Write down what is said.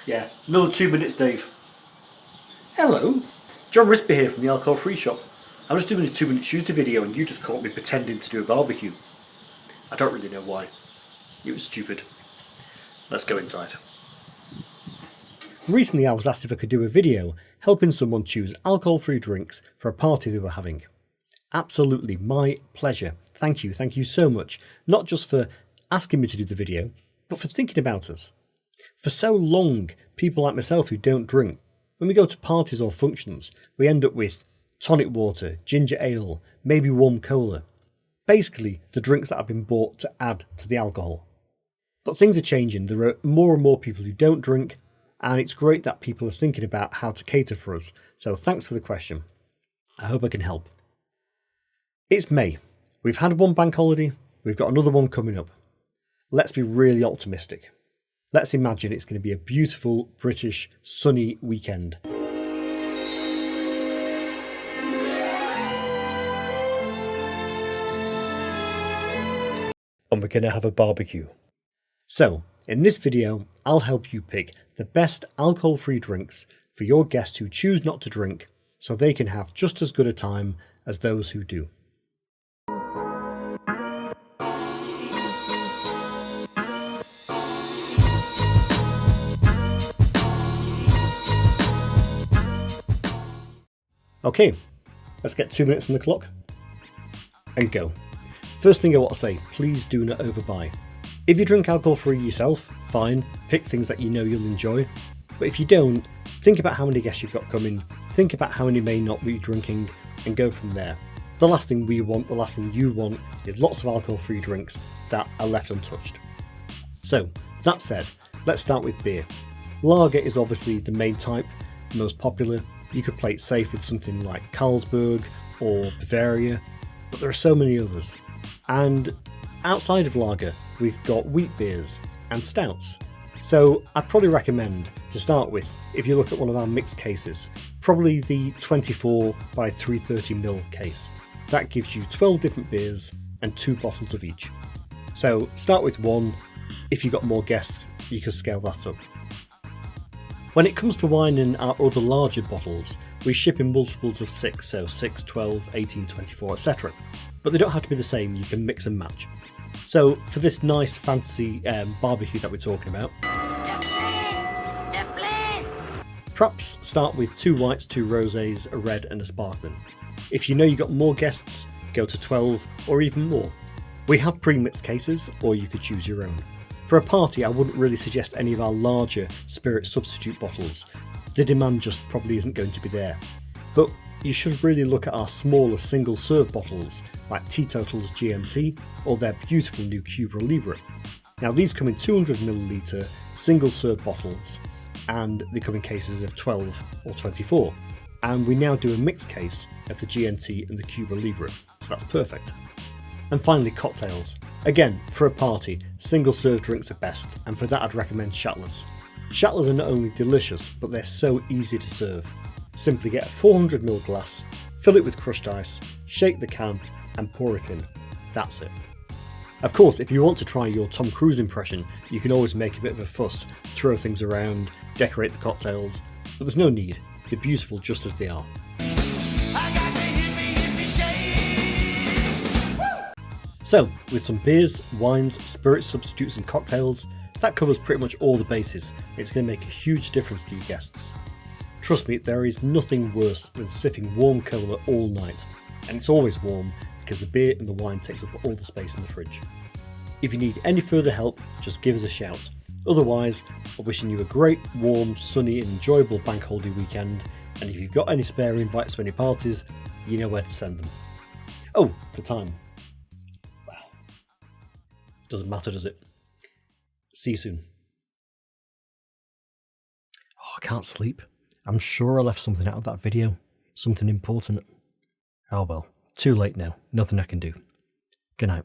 Yeah, another 2 minutes, Dave. Hello, John Rispy here from the Alcohol Free Shop. I was doing a 2-minute Tuesday video and you just caught me pretending to do a barbecue. I don't really know why. It was stupid. Let's go inside. Recently I was asked if I could do a video helping someone choose alcohol-free drinks for a party they were having. Absolutely, my pleasure. Thank you so much. Not just for asking me to do the video, but for thinking about us. For so long, people like myself who don't drink, when we go to parties or functions, we end up with tonic water, ginger ale, maybe warm cola. Basically, the drinks that have been bought to add to the alcohol. But things are changing. There are more and more people who don't drink, and it's great that people are thinking about how to cater for us. So thanks for the question. I hope I can help. It's May. We've had one bank holiday. We've got another one coming up. Let's be really optimistic. Let's imagine it's going to be a beautiful, British, sunny weekend. And we're going to have a barbecue. So, in this video, I'll help you pick the best alcohol-free drinks for your guests who choose not to drink, so they can have just as good a time as those who do. Okay, let's get 2 minutes on the clock and go. First thing I want to say, please do not overbuy. If you drink alcohol free yourself, fine, pick things that you know you'll enjoy. But if you don't, think about how many guests you've got coming, think about how many may not be drinking, and go from there. The last thing we want, the last thing you want, is lots of alcohol free drinks that are left untouched. So, that said, let's start with beer. Lager is obviously the main type, most popular. You could play it safe with something like Carlsberg or Bavaria, but there are so many others. And outside of lager, we've got wheat beers and stouts. So I'd probably recommend, to start with, if you look at one of our mixed cases, probably the 24 by 330ml case. That gives you 12 different beers and 2 bottles of each. So start with one. If you've got more guests, you can scale that up. When it comes to wine and our other larger bottles, we ship in multiples of 6, so 6, 12, 18, 24, etc. But they don't have to be the same, you can mix and match. So for this nice fancy barbecue that we're talking about, perhaps start with 2 whites, 2 rosés, a red and a sparkling. If you know you've got more guests, go to 12 or even more. We have pre-mixed cases, or you could choose your own. For a party, I wouldn't really suggest any of our larger spirit substitute bottles. The demand just probably isn't going to be there. But you should really look at our smaller single-serve bottles like Teetotal's GMT or their beautiful new Cuba Libre. Now these come in 200ml single-serve bottles and they come in cases of 12 or 24. And we now do a mixed case of the GMT and the Cuba Libre, so that's perfect. And finally, cocktails. Again, for a party, single-serve drinks are best, and for that I'd recommend Shattlers. Shattlers are not only delicious, but they're so easy to serve. Simply get a 400ml glass, fill it with crushed ice, shake the can, and pour it in. That's it. Of course, if you want to try your Tom Cruise impression, you can always make a bit of a fuss, throw things around, decorate the cocktails, but there's no need. They're beautiful just as they are. So, with some beers, wines, spirit substitutes and cocktails, that covers pretty much all the bases. It's going to make a huge difference to your guests. Trust me, there is nothing worse than sipping warm cola all night. And it's always warm because the beer and the wine takes up all the space in the fridge. If you need any further help, just give us a shout. Otherwise, I'm wishing you a great, warm, sunny and enjoyable bank holiday weekend. And if you've got any spare invites to any parties, you know where to send them. Oh, the time. Doesn't matter, does it? See you soon. Oh, I can't sleep. I'm sure I left something out of that video. Something important. Oh well, too late now. Nothing I can do. Good night.